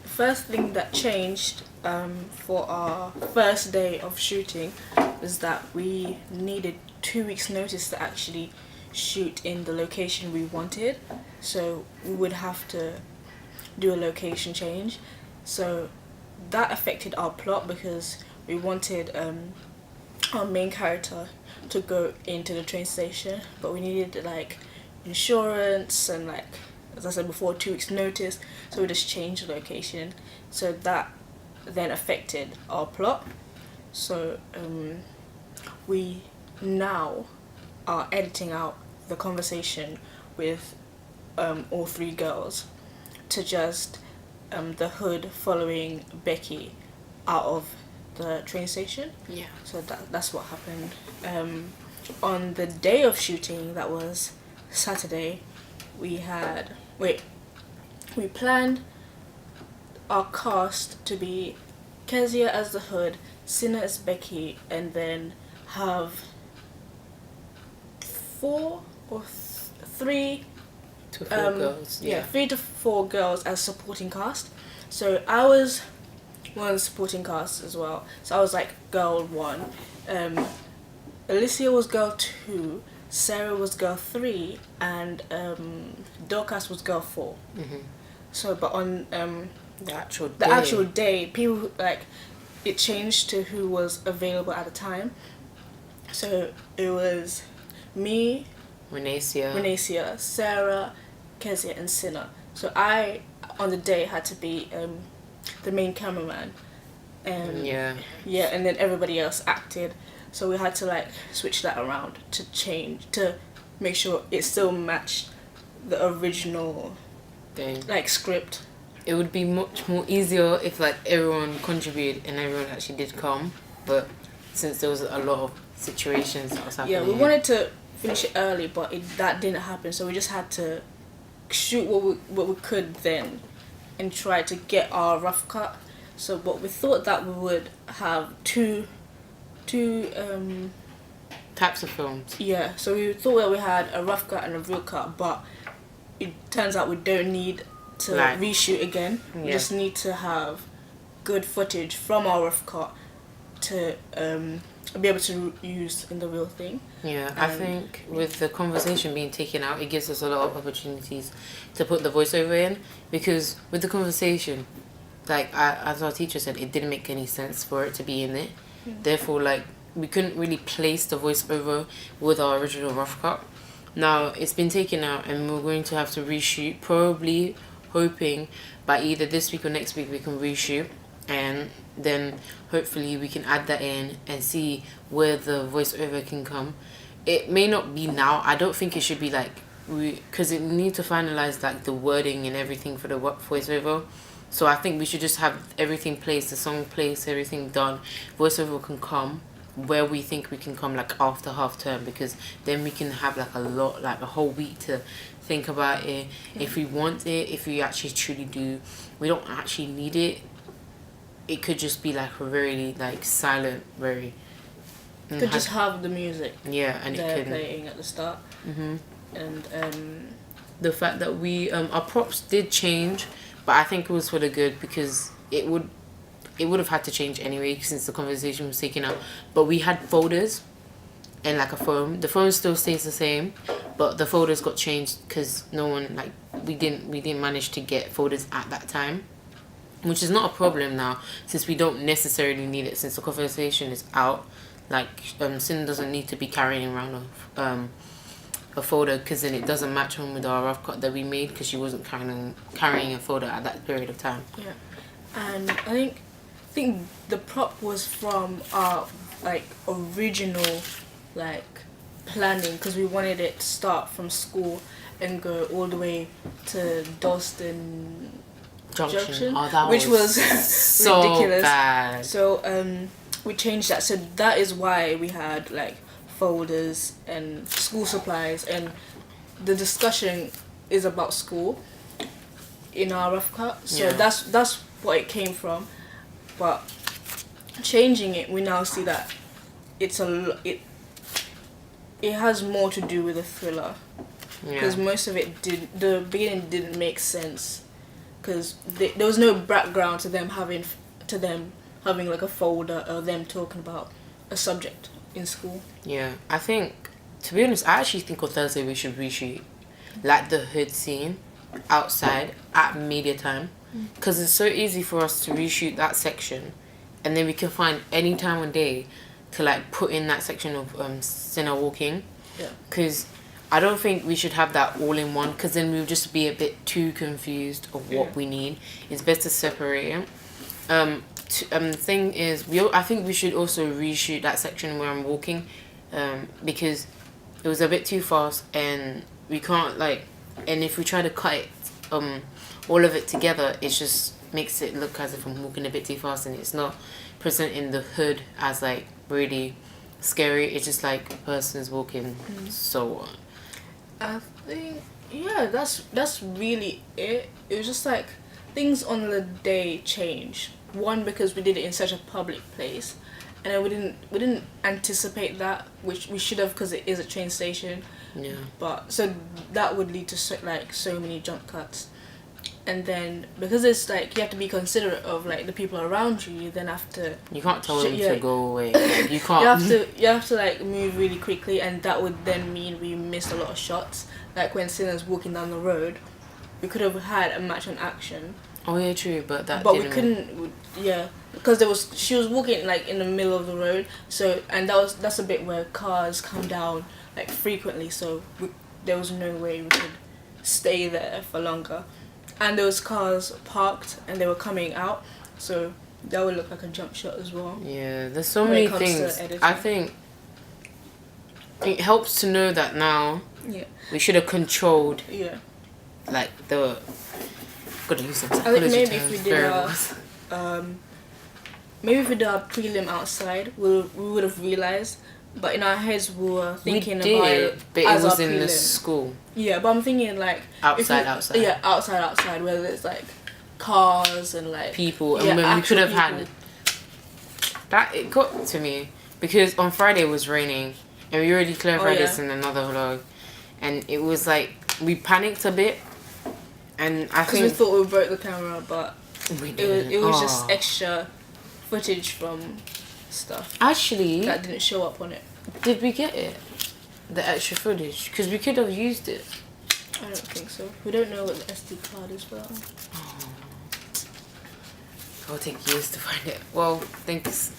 First thing that changed for our first day of shooting was that we needed 2 weeks notice to actually shoot in the location we wanted, so we would have to do a location change. So that affected our plot because we wanted our main character to go into the train station, but we needed like insurance and, like, as I said before, 2 weeks notice, so we just changed the location. So that then affected our plot. So we now are editing out the conversation with all three girls to just the hood following Becky out of the train station. Yeah. So that's what happened. On the day of shooting, that was Saturday, we planned our cast to be Kezia as the hood, Sinna as Becky, and then have 3 to 4 girls. Yeah. 3 to 4 girls as supporting cast. So I was one of the supporting cast as well. So I was like girl 1. Alicia was girl 2. Sarah was girl 3, and Dorcas was girl 4. Mm-hmm. So, but on the actual day, people, like, it changed to who was available at the time. So it was me, Renacia, Sarah, Kezia, and Sinna. So I, on the day, had to be the main cameraman, and and then everybody else acted. So we had to like switch that around to make sure it still matched the original thing, like script. It would be much more easier if like everyone contributed and everyone actually did come, but since there was a lot of situations that was happening. Yeah, we wanted to finish it early, but that didn't happen. So we just had to shoot what we could then, and try to get our rough cut. So, but we thought that we would have two types of films. Yeah, so we thought that we had a rough cut and a real cut, but it turns out we don't need to reshoot again. Yeah. We just need to have good footage from our rough cut to be able to use in the real thing. Yeah, I think with the conversation being taken out, it gives us a lot of opportunities to put the voiceover in, because with the conversation, like as our teacher said, it didn't make any sense for it to be in it. Therefore, like, we couldn't really place the voiceover with our original rough cut. Now it's been taken out and we're going to have to reshoot, probably hoping by either this week or next week we can reshoot, and then hopefully we can add that in and see where the voiceover can come. It may not be now. I don't think it should be like, because it need to finalize like the wording and everything for the voiceover. So I think we should just have everything placed, the song placed, everything done. Voiceover can come where we think we can come, like after half term, because then we can have like a whole week to think about it. If we want it, if we actually truly do. We don't actually need it. It could just be like a very like silent, very. Could just have the music. Yeah, and they're playing at the start. Mm-hmm. And the fact that we our props did change. But I think it was for the good, because it would have had to change anyway since the conversation was taken out. But we had folders and like a phone. The phone still stays the same, but the folders got changed because no one, like, we didn't manage to get folders at that time, which is not a problem now since we don't necessarily need it since the conversation is out. Like, Sin doesn't need to be carrying around a folder, because then it doesn't match on with our rough cut that we made, because she wasn't carrying a folder at that period of time. Yeah, and I think the prop was from our like original like planning, because we wanted it to start from school and go all the way to Dalston Junction, which was so ridiculous. Bad. So we changed that. So that is why we had like folders and school supplies, and the discussion is about school in our rough cut. So that's what it came from. But changing it, we now see that it has more to do with a thriller, because most of it the beginning didn't make sense because there was no background to them having like a folder or them talking about a subject in school. Yeah, I think, to be honest, I actually think on Thursday we should reshoot like the hood scene outside at media time, because it's so easy for us to reshoot that section, and then we can find any time of day to like put in that section of Sinner walking. Yeah. Because I don't think we should have that all in one, because then we'll just be a bit too confused of what we need. It's best to separate it. Thing is, I think we should also reshoot that section where I'm walking, because it was a bit too fast, and we can't like, and if we try to cut it, all of it together, it just makes it look as if I'm walking a bit too fast, and it's not presenting the hood as like really scary. It's just like a person is walking, so on. I think that's really it. It was just like things on the day changed. One, because we did it in such a public place, and then we didn't anticipate that, which we should have, because it is a train station. Yeah. But so that would lead to so many jump cuts, and then because it's like you have to be considerate of like the people around you. You then have to. You can't tell them to go away. Like, you can't. You have to like move really quickly, and that would then mean we missed a lot of shots. Like when Sinner's walking down the road, we could have had a match on action. Oh yeah, true, but we couldn't. Yeah, because she was walking like in the middle of the road. So that's a bit where cars come down like frequently. So there was no way we could stay there for longer, and there was cars parked and they were coming out. So that would look like a jump shot as well. Yeah, there's so many things. I think it helps to know that now. Yeah. We should have controlled. Yeah. Like the. Gotta use some I psychology think maybe terms. if we did our prelim outside, we would have realized. But in our heads, we were thinking about it, but it was in the school. Yeah, but I'm thinking like outside. Yeah, outside, where there's like cars and like people, and when we could have had that. It got to me because on Friday it was raining, and we already clarified this in another vlog, and it was like we panicked a bit, and I think we thought we broke the camera, but it was just Oh. extra footage from stuff Actually, that didn't show up on it. did we get it? The extra footage? Because we could have used it. I don't think so. We don't know what the SD card is for that one. It'll take years to find it. Well, thanks